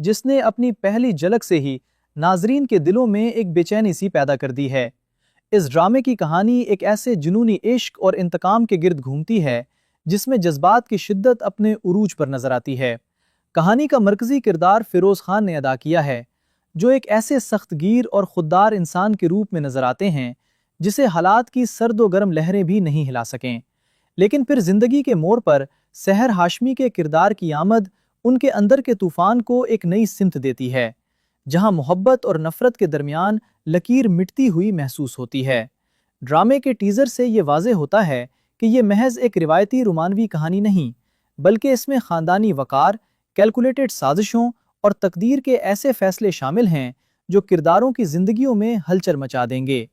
جس نے اپنی پہلی جھلک سے ہی ناظرین کے دلوں میں ایک بے چینی سی پیدا کر دی ہے۔ اس ڈرامے کی کہانی ایک ایسے جنونی عشق اور انتقام کے گرد گھومتی ہے جس میں جذبات کی شدت اپنے عروج پر نظر آتی ہے۔ کہانی کا مرکزی کردار فیروز خان نے ادا کیا ہے، جو ایک ایسے سخت گیر اور خوددار انسان کے روپ میں نظر آتے ہیں جسے حالات کی سرد و گرم لہریں بھی نہیں ہلا سکیں۔ لیکن پھر زندگی کے موڑ پر سحر ہاشمی کے کردار کی آمد ان کے اندر کے طوفان کو ایک نئی سمت دیتی ہے، جہاں محبت اور نفرت کے درمیان لکیر مٹتی ہوئی محسوس ہوتی ہے۔ ڈرامے کے ٹیزر سے یہ واضح ہوتا ہے کہ یہ محض ایک روایتی رومانوی کہانی نہیں، بلکہ اس میں خاندانی وقار، کیلکولیٹڈ سازشوں اور تقدیر کے ایسے فیصلے شامل ہیں جو کرداروں کی زندگیوں میں ہلچل مچا دیں گے۔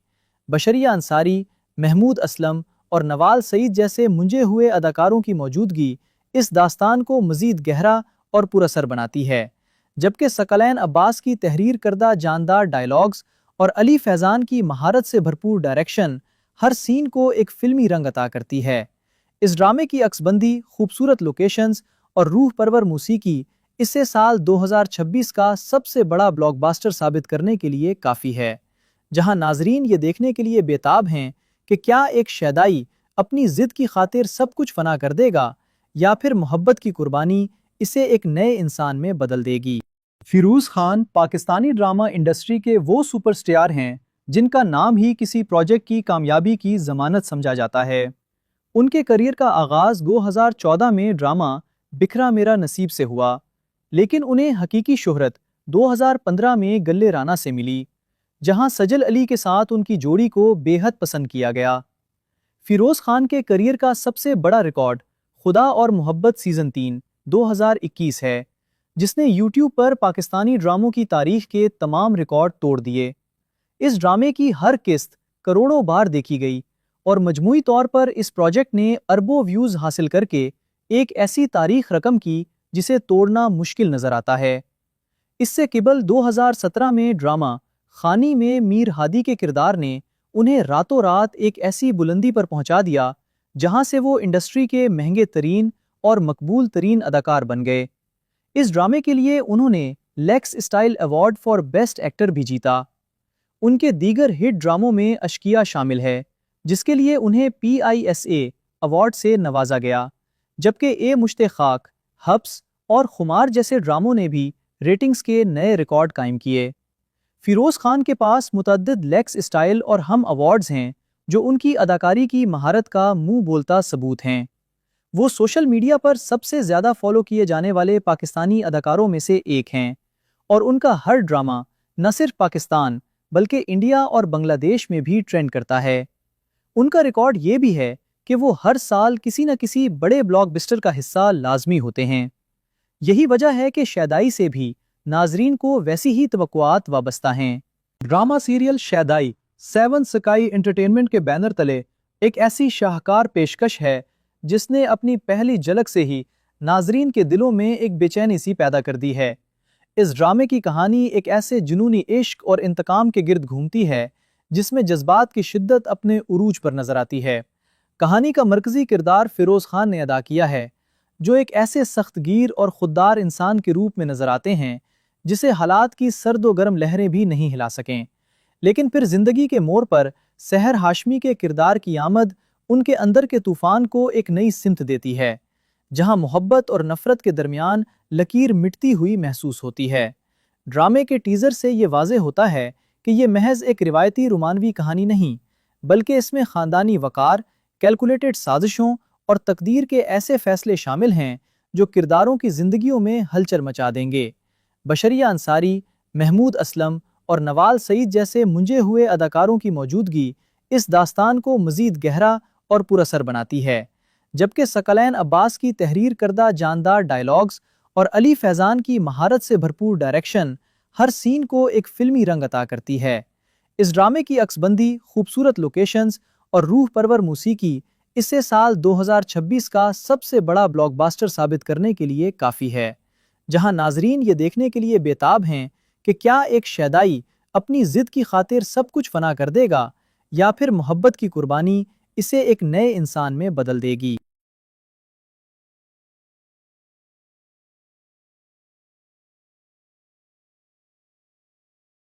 بشریہ انصاری، محمود اسلم اور نوال سعید جیسے منجے ہوئے اداکاروں کی موجودگی اس داستان کو مزید گہرا اور پر اثر بناتی ہے، جبکہ ثقلین عباس کی تحریر کردہ جاندار ڈائیلاگز اور علی فیضان کی مہارت سے بھرپور ڈائریکشن ہر سین کو ایک فلمی رنگ عطا کرتی ہے۔ اس ڈرامے کی عکس بندی، خوبصورت لوکیشنز اور روح پرور موسیقی اسے سال 2026 کا سب سے بڑا بلاک باسٹر ثابت کرنے کے لیے کافی ہے، جہاں ناظرین یہ دیکھنے کے لیے بےتاب ہیں کہ کیا ایک شیدائی اپنی ضد کی خاطر سب کچھ فنا کر دے گا یا پھر محبت کی قربانی اسے ایک نئے انسان میں بدل دے گی۔ فیروز خان پاکستانی ڈرامہ انڈسٹری کے وہ سپر سٹار ہیں جن کا نام ہی کسی پروجیکٹ کی کامیابی کی ضمانت سمجھا جاتا ہے۔ ان کے کریئر کا آغاز 2014 میں ڈرامہ بکھرا میرا نصیب سے ہوا، لیکن انہیں حقیقی شہرت 2015 میں گلے رانا سے ملی، جہاں سجل علی کے ساتھ ان کی جوڑی کو بے حد پسند کیا گیا۔ فیروز خان کے کریئر کا سب سے بڑا ریکارڈ خدا اور محبت سیزن 3 2021 ہے، جس نے یوٹیوب پر پاکستانی ڈراموں کی تاریخ کے تمام ریکارڈ توڑ دیے۔ اس ڈرامے کی ہر قسط کروڑوں بار دیکھی گئی اور مجموعی طور پر اس پروجیکٹ نے اربوں ویوز حاصل کر کے ایک ایسی تاریخ رقم کی جسے توڑنا مشکل نظر آتا ہے۔ اس سے قبل 2017 میں ڈرامہ خانی میں میر ہادی کے کردار نے انہیں راتوں رات ایک ایسی بلندی پر پہنچا دیا جہاں سے وہ انڈسٹری کے مہنگے ترین اور مقبول ترین اداکار بن گئے۔ اس ڈرامے کے لیے انہوں نے Lux style award for best actor بھی جیتا۔ ان کے دیگر ہٹ ڈراموں میں اشکیا شامل ہے، جس کے لیے انہیں PISA ایوارڈ سے نوازا گیا، جبکہ اے مشت خاک، حبس اور خمار جیسے ڈراموں نے بھی ریٹنگز کے نئے ریکارڈ قائم کیے۔ فیروز خان کے پاس متعدد لیکس اسٹائل اور ہم ایوارڈز ہیں جو ان کی اداکاری کی مہارت کا منہ بولتا ثبوت ہیں۔ وہ سوشل میڈیا پر سب سے زیادہ فالو کیے جانے والے پاکستانی اداکاروں میں سے ایک ہیں، اور ان کا ہر ڈرامہ نہ صرف پاکستان بلکہ انڈیا اور بنگلہ دیش میں بھی ٹرینڈ کرتا ہے۔ ان کا ریکارڈ یہ بھی ہے کہ وہ ہر سال کسی نہ کسی بڑے بلاک بسٹر کا حصہ لازمی ہوتے ہیں۔ یہی وجہ ہے کہ شیدائی سے بھی ناظرین کو ویسی ہی توقعات وابستہ ہیں۔ ڈرامہ سیریل شیدائی 7 سکائی انٹرٹینمنٹ کے بینر تلے ایک ایسی شاہکار پیشکش ہے جس نے اپنی پہلی جھلک سے ہی ناظرین کے دلوں میں ایک بے چینی سی پیدا کر دی ہے۔ اس ڈرامے کی کہانی ایک ایسے جنونی عشق اور انتقام کے گرد گھومتی ہے جس میں جذبات کی شدت اپنے عروج پر نظر آتی ہے۔ کہانی کا مرکزی کردار فیروز خان نے ادا کیا ہے، جو ایک ایسے سخت گیر اور خوددار انسان کے روپ میں نظر آتے ہیں جسے حالات کی سرد و گرم لہریں بھی نہیں ہلا سکیں۔ لیکن پھر زندگی کے موڑ پر سحر ہاشمی کے کردار کی آمد ان کے اندر کے طوفان کو ایک نئی سمت دیتی ہے، جہاں محبت اور نفرت کے درمیان لکیر مٹتی ہوئی محسوس ہوتی ہے۔ ڈرامے کے ٹیزر سے یہ واضح ہوتا ہے کہ یہ محض ایک روایتی رومانوی کہانی نہیں، بلکہ اس میں خاندانی وقار، کیلکولیٹڈ سازشوں اور تقدیر کے ایسے فیصلے شامل ہیں جو کرداروں کی زندگیوں میں ہلچل مچا دیں گے۔ بشریہ انصاری، محمود اسلم اور نوال سعید جیسے منجے ہوئے اداکاروں کی موجودگی اس داستان کو مزید گہرا اور پر اثر بناتی ہے، جبکہ ثقلین عباس کی تحریر کردہ جاندار ڈائیلاگز اور علی فیضان کی مہارت سے بھرپور ڈائریکشن ہر سین کو ایک فلمی رنگ عطا کرتی ہے۔ اس ڈرامے کی عکس بندی، خوبصورت لوکیشنز اور روح پرور موسیقی اسے سال 2026 کا سب سے بڑا بلاک باسٹر ثابت کرنے کے لیے کافی ہے، جہاں ناظرین یہ دیکھنے کے لیے بےتاب ہیں کہ کیا ایک شیدائی اپنی ضد کی خاطر سب کچھ فنا کر دے گا یا پھر محبت کی قربانی اسے ایک نئے انسان میں بدل دے گی۔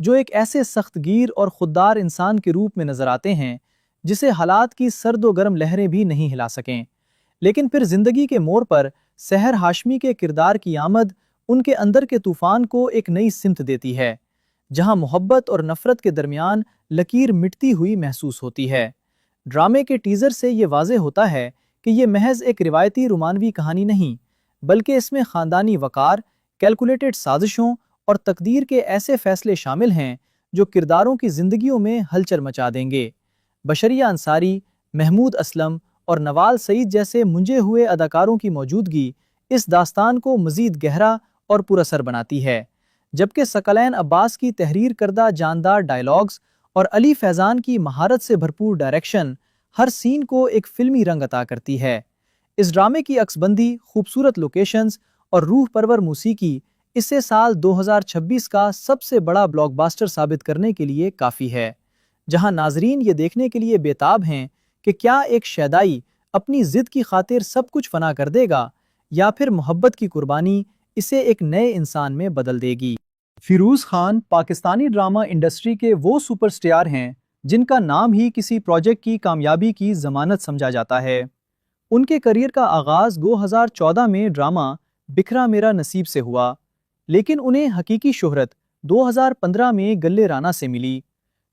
جو ایک ایسے سخت گیر اور خوددار انسان کے روپ میں نظر آتے ہیں جسے حالات کی سرد و گرم لہریں بھی نہیں ہلا سکیں۔ لیکن پھر زندگی کے موڑ پر سحر ہاشمی کے کردار کی آمد ان کے اندر کے طوفان کو ایک نئی سمت دیتی ہے، جہاں محبت اور نفرت کے درمیان لکیر مٹتی ہوئی محسوس ہوتی ہے۔ ڈرامے کے ٹیزر سے یہ واضح ہوتا ہے کہ یہ محض ایک روایتی رومانوی کہانی نہیں، بلکہ اس میں خاندانی وقار، کیلکولیٹڈ سازشوں اور تقدیر کے ایسے فیصلے شامل ہیں جو کرداروں کی زندگیوں میں ہلچل مچا دیں گے۔ بشریہ انصاری، محمود اسلم اور نوال سعید جیسے منجے ہوئے اداکاروں کی موجودگی اس داستان کو مزید گہرا اور پراثر بناتی ہے، جبکہ ثقلین عباس کی تحریر کردہ جاندار ڈائیلاگز اور علی فیضان کی مہارت سے بھرپور ڈائریکشن ہر سین کو ایک فلمی رنگ عطا کرتی ہے۔ اس ڈرامے کی عکس بندی، خوبصورت لوکیشنز اور روح پرور موسیقی اسے سال 2026 کا سب سے بڑا بلاک باسٹر ثابت کرنے کے لیے کافی ہے، جہاں ناظرین یہ دیکھنے کے لیے بےتاب ہیں کہ کیا ایک شیدائی اپنی ضد کی خاطر سب کچھ فنا کر دے گا یا پھر محبت کی قربانی اسے ایک نئے انسان میں بدل دے گی۔ فیروز خان پاکستانی ڈرامہ انڈسٹری کے وہ سپر سٹار ہیں جن کا نام ہی کسی پروجیکٹ کی کامیابی کی ضمانت سمجھا جاتا ہے۔ ان کے کریئر کا آغاز 2014 میں ڈرامہ بکھرا میرا نصیب سے ہوا، لیکن انہیں حقیقی شہرت 2015 میں گلے رانا سے ملی،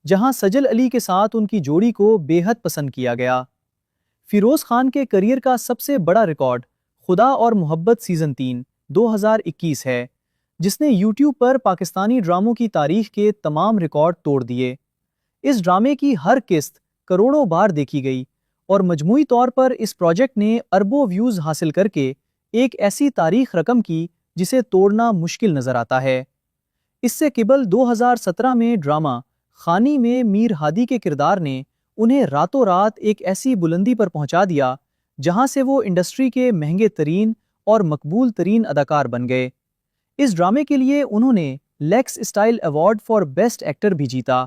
جہاں سجل علی کے ساتھ ان کی جوڑی کو بے حد پسند کیا گیا۔ فیروز خان کے کریئر کا سب سے بڑا ریکارڈ خدا اور محبت سیزن 3 2021 ہے، جس نے یوٹیوب پر پاکستانی ڈراموں کی تاریخ کے تمام ریکارڈ توڑ دیے۔ اس ڈرامے کی ہر قسط کروڑوں بار دیکھی گئی اور مجموعی طور پر اس پروجیکٹ نے اربوں ویوز حاصل کر کے ایک ایسی تاریخ رقم کی جسے توڑنا مشکل نظر آتا ہے۔ اس سے قبل 2017 میں ڈرامہ خانی میں میر ہادی کے کردار نے انہیں راتوں رات ایک ایسی بلندی پر پہنچا دیا جہاں سے وہ انڈسٹری کے مہنگے ترین اور مقبول ترین اداکار بن گئے۔ اس ڈرامے کے لیے انہوں نے Lux style award for best actor بھی جیتا۔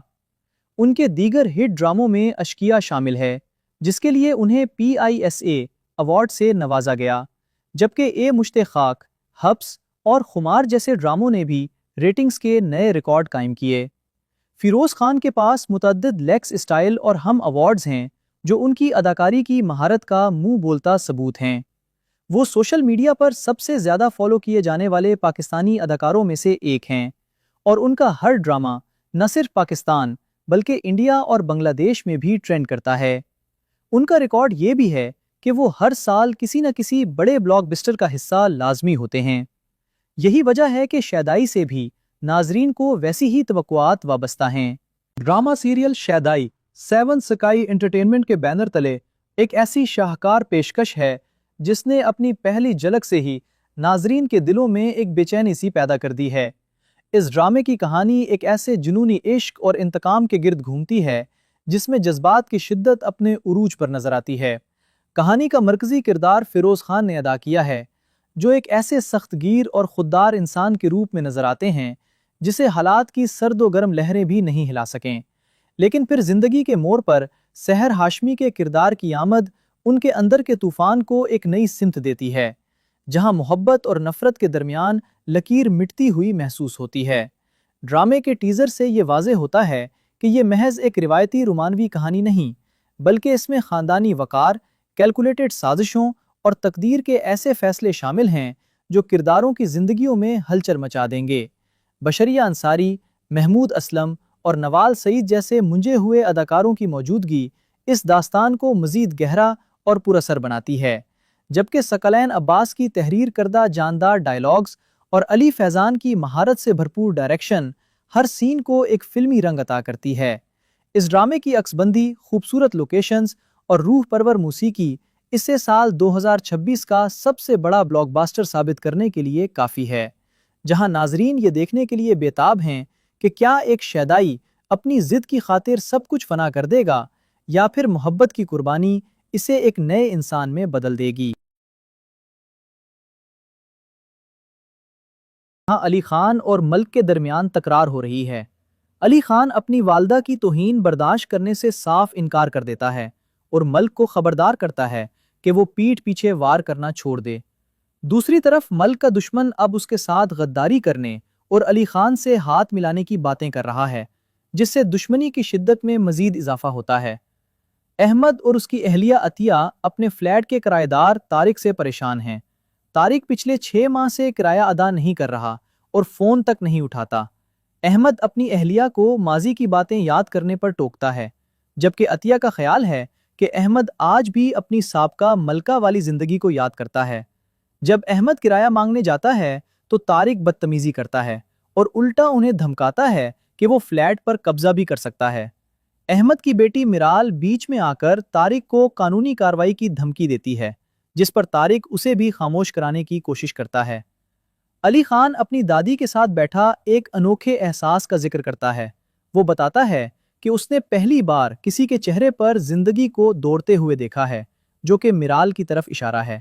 ان کے دیگر ہٹ ڈراموں میں اشکیا شامل ہے، جس کے لیے انہیں PISA ایوارڈ سے نوازا گیا، جبکہ اے مشت خاک، حبس اور خمار جیسے ڈراموں نے بھی ریٹنگز کے نئے ریکارڈ قائم کیے۔ فیروز خان کے پاس متعدد لیکس اسٹائل اور ہم ایوارڈز ہیں جو ان کی اداکاری کی مہارت کا منہ بولتا ثبوت ہیں۔ وہ سوشل میڈیا پر سب سے زیادہ فالو کیے جانے والے پاکستانی اداکاروں میں سے ایک ہیں، اور ان کا ہر ڈرامہ نہ صرف پاکستان بلکہ انڈیا اور بنگلہ دیش میں بھی ٹرینڈ کرتا ہے۔ ان کا ریکارڈ یہ بھی ہے کہ وہ ہر سال کسی نہ کسی بڑے بلاک بسٹر کا حصہ لازمی ہوتے ہیں۔ یہی وجہ ہے کہ شیدائی سے بھی ناظرین کو ویسی ہی توقعات وابستہ ہیں۔ ڈرامہ سیریل شیدائی 7 سکائی انٹرٹینمنٹ کے بینر تلے ایک ایسی شاہکار پیشکش ہے جس نے اپنی پہلی جھلک سے ہی ناظرین کے دلوں میں ایک بے چینی سی پیدا کر دی ہے۔ اس ڈرامے کی کہانی ایک ایسے جنونی عشق اور انتقام کے گرد گھومتی ہے جس میں جذبات کی شدت اپنے عروج پر نظر آتی ہے۔ کہانی کا مرکزی کردار فیروز خان نے ادا کیا ہے، جو ایک ایسے سخت گیر اور خوددار انسان کے روپ میں نظر آتے ہیں جسے حالات کی سرد و گرم لہریں بھی نہیں ہلا سکیں۔ لیکن پھر زندگی کے موڑ پر سحر ہاشمی کے کردار کی آمد ان کے اندر کے طوفان کو ایک نئی سمت دیتی ہے، جہاں محبت اور نفرت کے درمیان لکیر مٹتی ہوئی محسوس ہوتی ہے۔ ڈرامے کے ٹیزر سے یہ واضح ہوتا ہے کہ یہ محض ایک روایتی رومانوی کہانی نہیں، بلکہ اس میں خاندانی وقار، کیلکولیٹڈ سازشوں اور تقدیر کے ایسے فیصلے شامل ہیں جو کرداروں کی زندگیوں میں ہلچل مچا دیں گے۔ بشریہ انصاری، محمود اسلم اور نوال سعید جیسے منجے ہوئے اداکاروں کی موجودگی اس داستان کو مزید گہرا اور پراثر بناتی ہے، جبکہ ثقلین عباس کی تحریر کردہ جاندار ڈائیلاگز اور علی فیضان کی مہارت سے بھرپور ڈائریکشن ہر سین کو ایک فلمی رنگ عطا کرتی ہے۔ اس ڈرامے کی عکس بندی، خوبصورت لوکیشنز اور روح پرور موسیقی اسے سال 2026 کا سب سے بڑا بلاک باسٹر ثابت کرنے کے لیے کافی ہے، جہاں ناظرین یہ دیکھنے کے لیے بےتاب ہیں کہ کیا ایک شیدائی اپنی ضد کی خاطر سب کچھ فنا کر دے گا یا پھر محبت کی قربانی اسے ایک نئے انسان میں بدل دے گی۔ علی خان اور ملک کے درمیان تکرار ہو رہی ہے۔ علی خان اپنی والدہ کی توہین برداشت کرنے سے صاف انکار کر دیتا ہے اور ملک کو خبردار کرتا ہے کہ وہ پیٹھ پیچھے وار کرنا چھوڑ دے۔ دوسری طرف ملک کا دشمن اب اس کے ساتھ غداری کرنے اور علی خان سے ہاتھ ملانے کی باتیں کر رہا ہے، جس سے دشمنی کی شدت میں مزید اضافہ ہوتا ہے۔ احمد اور اس کی اہلیہ عطیہ اپنے فلیٹ کے کرایہ دار طارق سے پریشان ہیں۔ طارق پچھلے 6 ماہ سے کرایہ ادا نہیں کر رہا اور فون تک نہیں اٹھاتا۔ احمد اپنی اہلیہ کو ماضی کی باتیں یاد کرنے پر ٹوکتا ہے، جبکہ عطیہ کا خیال ہے کہ احمد آج بھی اپنی سابقہ ملکہ والی زندگی کو یاد کرتا ہے۔ جب احمد کرایہ مانگنے جاتا ہے تو طارق بدتمیزی کرتا ہے اور الٹا انہیں دھمکاتا ہے کہ وہ فلیٹ پر قبضہ بھی کر سکتا ہے۔ احمد کی بیٹی میرال بیچ میں آ کر طارق کو قانونی کارروائی کی دھمکی دیتی ہے، جس پر طارق اسے بھی خاموش کرانے کی کوشش کرتا ہے۔ علی خان اپنی دادی کے ساتھ بیٹھا ایک انوکھے احساس کا ذکر کرتا ہے۔ وہ بتاتا ہے کہ اس نے پہلی بار کسی کے چہرے پر زندگی کو دوڑتے ہوئے دیکھا ہے، جو کہ میرال کی طرف اشارہ ہے۔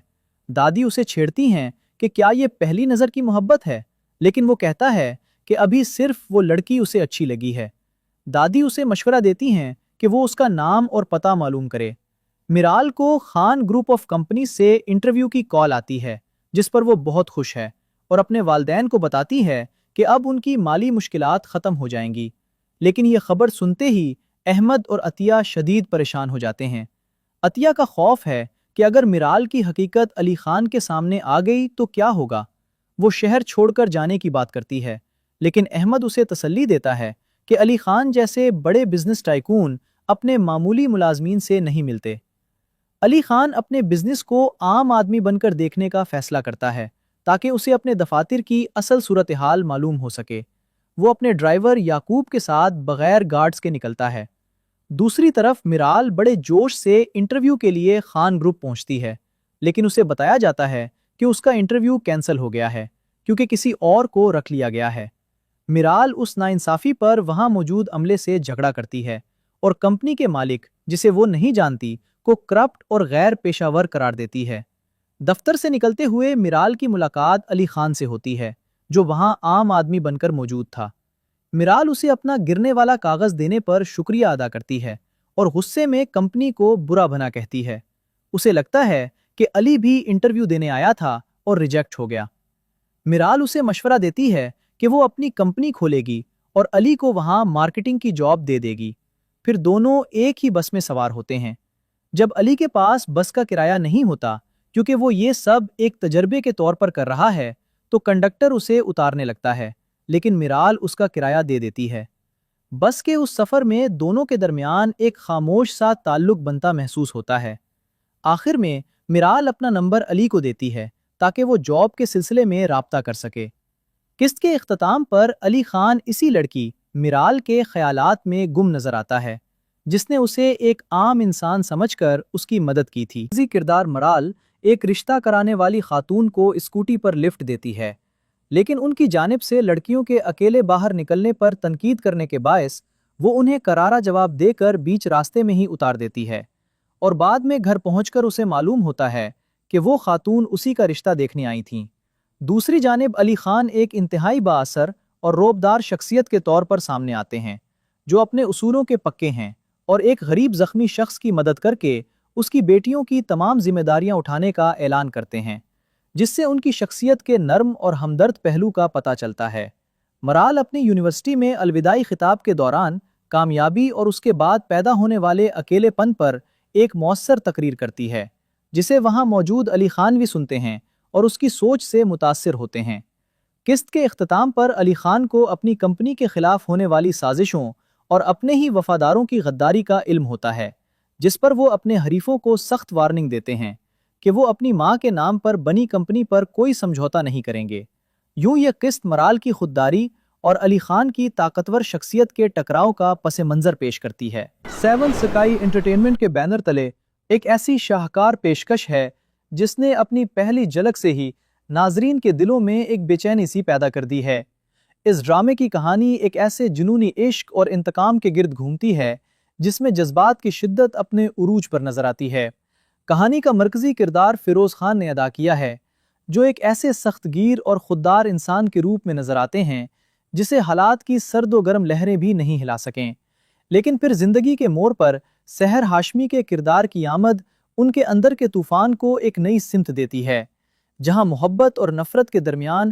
دادی اسے چھیڑتی ہیں کہ کیا یہ پہلی نظر کی محبت ہے، لیکن وہ کہتا ہے کہ ابھی صرف وہ لڑکی اسے اچھی لگی ہے۔ دادی اسے مشورہ دیتی ہیں کہ وہ اس کا نام اور پتہ معلوم کرے۔ میرال کو خان گروپ آف کمپنی سے انٹرویو کی کال آتی ہے، جس پر وہ بہت خوش ہے اور اپنے والدین کو بتاتی ہے کہ اب ان کی مالی مشکلات ختم ہو جائیں گی۔ لیکن یہ خبر سنتے ہی احمد اور عطیہ شدید پریشان ہو جاتے ہیں۔ عطیہ کا خوف ہے کہ اگر میرال کی حقیقت علی خان کے سامنے آ گئی تو کیا ہوگا۔ وہ شہر چھوڑ کر جانے کی بات کرتی ہے، لیکن احمد اسے تسلی دیتا ہے کہ علی خان جیسے بڑے بزنس ٹائکون اپنے معمولی ملازمین سے نہیں ملتے۔ علی خان اپنے بزنس کو عام آدمی بن کر دیکھنے کا فیصلہ کرتا ہے تاکہ اسے اپنے دفاتر کی اصل صورتحال معلوم ہو سکے۔ وہ اپنے ڈرائیور یعقوب کے ساتھ بغیر گارڈز کے نکلتا ہے۔ دوسری طرف میرال بڑے جوش سے انٹرویو کے لیے خان گروپ پہنچتی ہے، لیکن اسے بتایا جاتا ہے کہ اس کا انٹرویو کینسل ہو گیا ہے کیونکہ کسی اور کو رکھ لیا گیا ہے۔ میرال اس ناانصافی پر وہاں موجود عملے سے جھگڑا کرتی ہے اور کمپنی کے مالک، جسے وہ نہیں جانتی، کو کرپٹ اور غیر پیشہ ور قرار دیتی ہے۔ دفتر سے نکلتے ہوئے میرال کی ملاقات علی خان سے ہوتی ہے، جو وہاں عام آدمی بن کر موجود تھا۔ میرال اسے اپنا گرنے والا کاغذ دینے پر شکریہ ادا کرتی ہے اور غصے میں کمپنی کو برا بھلا کہتی ہے۔ اسے لگتا ہے کہ علی بھی انٹرویو دینے آیا تھا اور ریجیکٹ ہو گیا۔ میرال اسے مشورہ دیتی ہے کہ وہ اپنی کمپنی کھولے گی اور علی کو وہاں مارکیٹنگ کی جاب دے دے گی۔ پھر دونوں ایک ہی بس میں سوار ہوتے ہیں۔ جب علی کے پاس بس کا کرایہ نہیں ہوتا کیونکہ وہ یہ سب ایک تجربے کے طور پر کر رہا ہے، تو کنڈکٹر اسے اتارنے لگتا ہے، لیکن میرال اس کا کرایہ دے دیتی ہے۔ بس کے اس سفر میں دونوں کے درمیان ایک خاموش سا تعلق بنتا محسوس ہوتا ہے۔ آخر میں میرال اپنا نمبر علی کو دیتی ہے تاکہ وہ جاب کے سلسلے میں رابطہ کر سکے۔ قسط کے اختتام پر علی خان اسی لڑکی میرال کے خیالات میں گم نظر آتا ہے، جس نے اسے ایک عام انسان سمجھ کر اس کی مدد کی تھی۔ اسی کردار مرال ایک رشتہ کرانے والی خاتون کو اسکوٹی پر لفٹ دیتی ہے، لیکن ان کی جانب سے لڑکیوں کے اکیلے باہر نکلنے پر تنقید کرنے کے باعث وہ انہیں کرارا جواب دے کر بیچ راستے میں ہی اتار دیتی ہے، اور بعد میں گھر پہنچ کر اسے معلوم ہوتا ہے کہ وہ خاتون اسی کا رشتہ دیکھنے آئی تھیں۔ دوسری جانب علی خان ایک انتہائی با اثر اور رعبدار شخصیت کے طور پر سامنے آتے ہیں، جو اپنے اصولوں کے پکے ہیں اور ایک غریب زخمی شخص کی مدد کر کے اس کی بیٹیوں کی تمام ذمہ داریاں اٹھانے کا اعلان کرتے ہیں، جس سے ان کی شخصیت کے نرم اور ہمدرد پہلو کا پتہ چلتا ہے۔ مرال اپنی یونیورسٹی میں الوداعی خطاب کے دوران کامیابی اور اس کے بعد پیدا ہونے والے اکیلے پن پر ایک مؤثر تقریر کرتی ہے، جسے وہاں موجود علی خان بھی سنتے ہیں اور اس کی سوچ سے متاثر ہوتے ہیں۔ قسط کے اختتام پر علی خان کو اپنی کمپنی کے خلاف ہونے والی سازشوں اور اپنے ہی وفاداروں کی غداری کا علم ہوتا ہے، جس پر وہ اپنے حریفوں کو سخت وارننگ دیتے ہیں کہ وہ اپنی ماں کے نام پر بنی کمپنی پر کوئی سمجھوتا نہیں کریں گے۔ یوں یہ قسط مرال کی خودداری اور علی خان کی طاقتور شخصیت کے ٹکراؤ کا پس منظر پیش کرتی ہے۔ 7 سکائی انٹرٹینمنٹ کے بینر تلے ایک ایسی شاہکار پیشکش ہے جس نے اپنی پہلی جھلک سے ہی ناظرین کے دلوں میں ایک بے چینی سی پیدا کر دی ہے۔ اس ڈرامے کی کہانی ایک ایسے جنونی عشق اور انتقام کے گرد گھومتی ہے جس میں جذبات کی شدت اپنے عروج پر نظر آتی ہے۔ کہانی کا مرکزی کردار فیروز خان نے ادا کیا ہے، جو ایک ایسے سخت گیر اور خوددار انسان کے روپ میں نظر آتے ہیں جسے حالات کی سرد و گرم لہریں بھی نہیں ہلا سکیں۔ لیکن پھر زندگی کے موڑ پر سحر ہاشمی کے کردار کی آمد ان کے اندر کے طوفان کو ایک نئی سمت دیتی ہے، جہاں محبت اور نفرت کے درمیان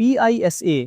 PISA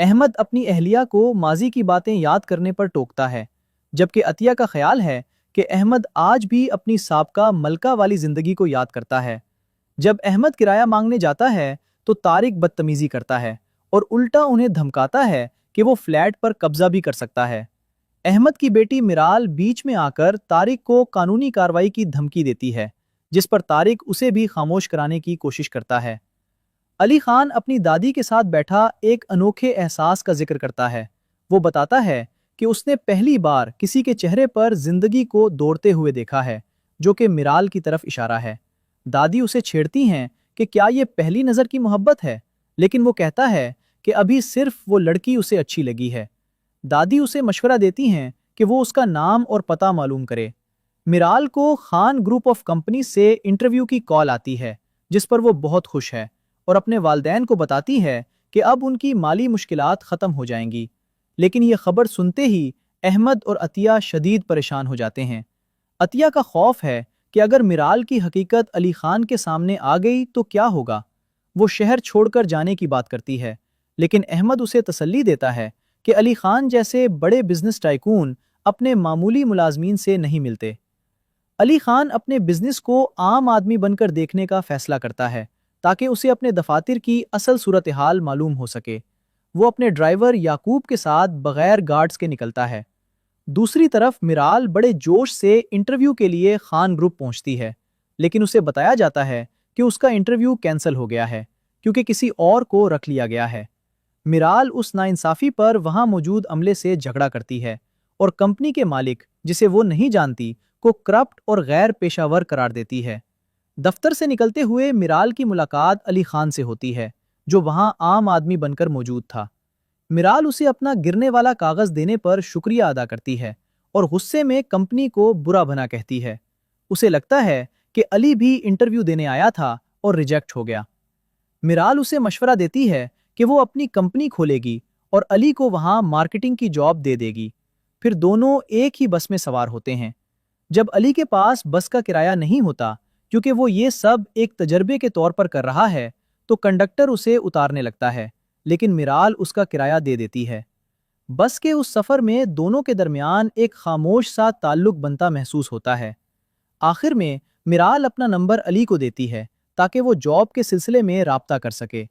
احمد اپنی اہلیہ کو ماضی کی باتیں یاد کرنے پر ٹوکتا ہے، جبکہ عطیہ کا خیال ہے کہ احمد آج بھی اپنی سابقہ ملکہ والی زندگی کو یاد کرتا ہے۔ جب احمد کرایہ مانگنے جاتا ہے تو طارق بدتمیزی کرتا ہے اور الٹا انہیں دھمکاتا ہے کہ وہ فلیٹ پر قبضہ بھی کر سکتا ہے۔ احمد کی بیٹی میرال بیچ میں آ کر طارق کو قانونی کارروائی کی دھمکی دیتی ہے، جس پر طارق اسے بھی خاموش کرانے کی کوشش کرتا ہے۔ علی خان اپنی دادی کے ساتھ بیٹھا ایک انوکھے احساس کا ذکر کرتا ہے۔ وہ بتاتا ہے کہ اس نے پہلی بار کسی کے چہرے پر زندگی کو دوڑتے ہوئے دیکھا ہے، جو کہ میرال کی طرف اشارہ ہے۔ دادی اسے چھیڑتی ہیں کہ کیا یہ پہلی نظر کی محبت ہے، لیکن وہ کہتا ہے کہ ابھی صرف وہ لڑکی اسے اچھی لگی ہے۔ دادی اسے مشورہ دیتی ہیں کہ وہ اس کا نام اور پتہ معلوم کرے۔ میرال کو خان گروپ آف کمپنی سے انٹرویو کی کال آتی ہے، جس پر وہ بہت خوش ہے اور اپنے والدین کو بتاتی ہے کہ اب ان کی مالی مشکلات ختم ہو جائیں گی۔ لیکن یہ خبر سنتے ہی احمد اور عطیہ شدید پریشان ہو جاتے ہیں۔ عطیہ کا خوف ہے کہ اگر میرال کی حقیقت علی خان کے سامنے آ گئی تو کیا ہوگا۔ وہ شہر چھوڑ کر جانے کی بات کرتی ہے، لیکن احمد اسے تسلی دیتا ہے کہ علی خان جیسے بڑے بزنس ٹائکون اپنے معمولی ملازمین سے نہیں ملتے۔ علی خان اپنے بزنس کو عام آدمی بن کر دیکھنے کا فیصلہ کرتا ہے تاکہ اسے اپنے دفاتر کی اصل صورتحال معلوم ہو سکے۔ وہ اپنے ڈرائیور یعقوب کے ساتھ بغیر گارڈز کے نکلتا ہے۔ دوسری طرف میرال بڑے جوش سے انٹرویو کے لیے خان گروپ پہنچتی ہے، لیکن اسے بتایا جاتا ہے کہ اس کا انٹرویو کینسل ہو گیا ہے کیونکہ کسی اور کو رکھ لیا گیا ہے۔ میرال اس ناانصافی پر وہاں موجود عملے سے جھگڑا کرتی ہے اور کمپنی کے مالک، جسے وہ نہیں جانتی، کو کرپٹ اور غیر پیشہ ور قرار دیتی ہے۔ دفتر سے نکلتے ہوئے میرال کی ملاقات علی خان سے ہوتی ہے، جو وہاں عام آدمی بن کر موجود تھا۔ میرال اسے اپنا گرنے والا کاغذ دینے پر شکریہ ادا کرتی ہے اور غصے میں کمپنی کو برا بھلا کہتی ہے۔ اسے لگتا ہے کہ علی بھی انٹرویو دینے آیا تھا اور ریجیکٹ ہو گیا۔ میرال اسے مشورہ دیتی ہے کہ وہ اپنی کمپنی کھولے گی اور علی کو وہاں مارکیٹنگ کی جاب دے دے گی۔ پھر دونوں ایک ہی بس میں سوار ہوتے ہیں۔ جب علی کے پاس بس کا کرایہ نہیں ہوتا کیونکہ وہ یہ سب ایک تجربے کے طور پر کر رہا ہے، تو کنڈکٹر اسے اتارنے لگتا ہے، لیکن میرال اس کا کرایہ دے دیتی ہے۔ بس کے اس سفر میں دونوں کے درمیان ایک خاموش سا تعلق بنتا محسوس ہوتا ہے۔ آخر میں میرال اپنا نمبر علی کو دیتی ہے تاکہ وہ جاب کے سلسلے میں رابطہ کر سکے۔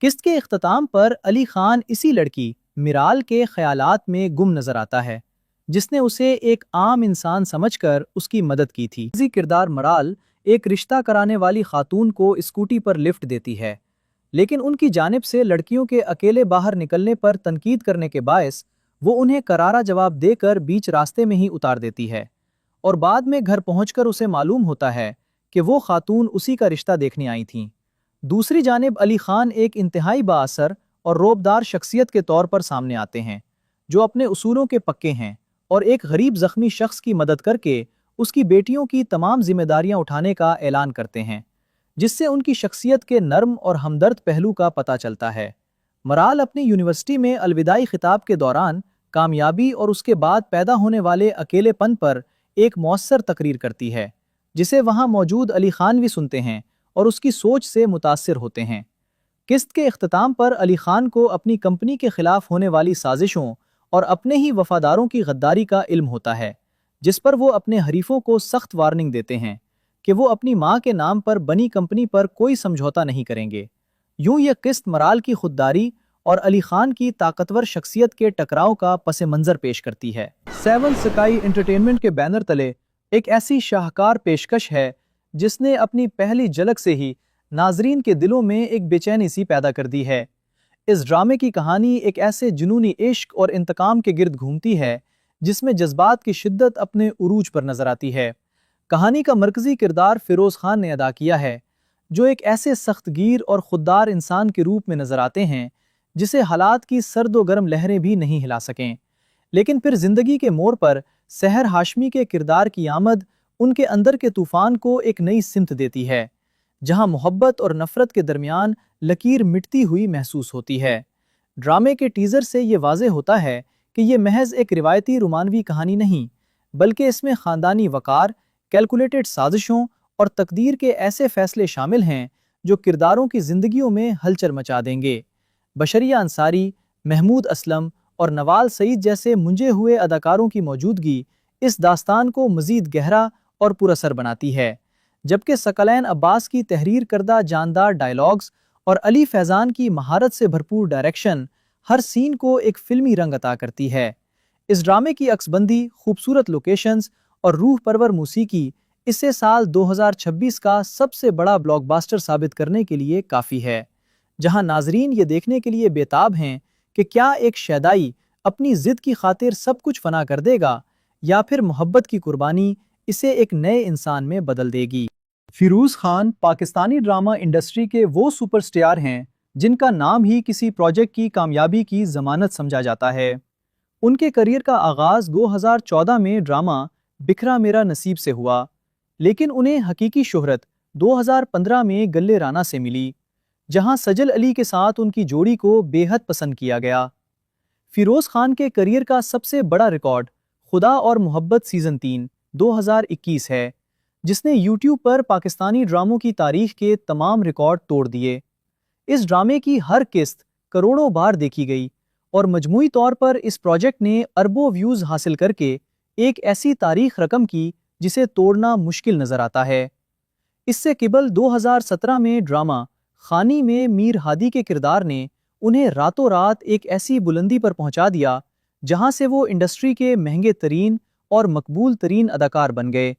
قسط کے اختتام پر علی خان اسی لڑکی میرال کے خیالات میں گم نظر آتا ہے، جس نے اسے ایک عام انسان سمجھ کر اس کی مدد کی تھی۔ اسی کردار مرال ایک رشتہ کرانے والی خاتون کو اسکوٹی پر لفٹ دیتی ہے، لیکن ان کی جانب سے لڑکیوں کے اکیلے باہر نکلنے پر تنقید کرنے کے باعث وہ انہیں کرارا جواب دے کر بیچ راستے میں ہی اتار دیتی ہے، اور بعد میں گھر پہنچ کر اسے معلوم ہوتا ہے کہ وہ خاتون اسی کا رشتہ دیکھنے آئی تھیں۔ دوسری جانب علی خان ایک انتہائی با اثر اور رعبدار شخصیت کے طور پر سامنے آتے ہیں، جو اپنے اصولوں کے پکے ہیں اور ایک غریب زخمی شخص کی مدد کر کے اس کی بیٹیوں کی تمام ذمہ داریاں اٹھانے کا اعلان کرتے ہیں، جس سے ان کی شخصیت کے نرم اور ہمدرد پہلو کا پتہ چلتا ہے۔ مرال اپنی یونیورسٹی میں الوداعی خطاب کے دوران کامیابی اور اس کے بعد پیدا ہونے والے اکیلے پن پر ایک مؤثر تقریر کرتی ہے، جسے وہاں موجود علی خان بھی سنتے ہیں اور اس کی سوچ سے متاثر ہوتے ہیں۔ قسط کے اختتام پر علی خان کو اپنی کمپنی کے خلاف ہونے والی سازشوں اور اپنے ہی وفاداروں کی غداری کا علم ہوتا ہے، جس پر وہ اپنے حریفوں کو سخت وارننگ دیتے ہیں کہ وہ اپنی ماں کے نام پر بنی کمپنی پر کوئی سمجھوتا نہیں کریں گے۔ یوں یہ قسط مرال کی خودداری اور علی خان کی طاقتور شخصیت کے ٹکراؤ کا پس منظر پیش کرتی ہے۔ سیون سکائی انٹرٹینمنٹ کے بینر تلے ایک ایسی شاہکار پیشکش ہے جس نے اپنی پہلی جھلک سے ہی ناظرین کے دلوں میں ایک بے چینی سی پیدا کر دی ہے۔ اس ڈرامے کی کہانی ایک ایسے جنونی عشق اور انتقام کے گرد گھومتی ہے جس میں جذبات کی شدت اپنے عروج پر نظر آتی ہے۔ کہانی کا مرکزی کردار فیروز خان نے ادا کیا ہے، جو ایک ایسے سخت گیر اور خوددار انسان کے روپ میں نظر آتے ہیں جسے حالات کی سرد و گرم لہریں بھی نہیں ہلا سکیں۔ لیکن پھر زندگی کے موڑ پر سحر ہاشمی کے کردار کی آمد ان کے اندر کے طوفان کو ایک نئی سمت دیتی ہے، جہاں محبت اور نفرت کے درمیان لکیر مٹتی ہوئی محسوس ہوتی ہے۔ ڈرامے کے ٹیزر سے یہ واضح ہوتا ہے کہ یہ محض ایک روایتی رومانوی کہانی نہیں، بلکہ اس میں خاندانی وقار، کیلکولیٹڈ سازشوں اور تقدیر کے ایسے فیصلے شامل ہیں جو کرداروں کی زندگیوں میں ہلچل مچا دیں گے۔ بشریہ انصاری، محمود اسلم اور نوال سعید جیسے منجے ہوئے اداکاروں کی موجودگی اس داستان کو مزید گہرا اور پراثر بناتی ہے، جبکہ ثقلین عباس کی تحریر کردہ جاندار ڈائیلاگز اور علی فیضان کی مہارت سے بھرپور ڈائریکشن ہر سین کو ایک فلمی رنگ عطا کرتی ہے۔ اس ڈرامے کی عکس بندی، خوبصورت لوکیشنز اور روح پرور موسیقی اسے سال 2026 کا سب سے بڑا بلاک باسٹر ثابت کرنے کے لیے کافی ہے، جہاں ناظرین یہ دیکھنے کے لیے بےتاب ہیں کہ کیا ایک شیدائی اپنی ضد کی خاطر سب کچھ فنا کر دے گا یا پھر محبت کی قربانی اسے ایک نئے انسان میں بدل دے گی۔ فیروز خان پاکستانی ڈرامہ انڈسٹری کے وہ سپر سٹار ہیں جن کا نام ہی کسی پروجیکٹ کی کامیابی کی ضمانت سمجھا جاتا ہے۔ ان کے کریئر کا آغاز 2014 میں ڈرامہ بکھرا میرا نصیب سے ہوا، لیکن انہیں حقیقی شہرت 2015 میں گلے رانا سے ملی، جہاں سجل علی کے ساتھ ان کی جوڑی کو بے حد پسند کیا گیا۔ فیروز خان کے کریئر کا سب سے بڑا ریکارڈ خدا اور محبت سیزن 3 2021 ہے، جس نے یوٹیوب پر پاکستانی ڈراموں کی تاریخ کے تمام ریکارڈ توڑ دیے۔ اس ڈرامے کی ہر قسط کروڑوں بار دیکھی گئی اور مجموعی طور پر اس پروجیکٹ نے اربوں ویوز حاصل کر کے ایک ایسی تاریخ رقم کی جسے توڑنا مشکل نظر آتا ہے۔ اس سے قبل 2017 میں ڈرامہ خانی میں میر ہادی کے کردار نے انہیں راتوں رات ایک ایسی بلندی پر پہنچا دیا جہاں سے وہ انڈسٹری کے مہنگے ترین اور مقبول ترین اداکار بن گئے۔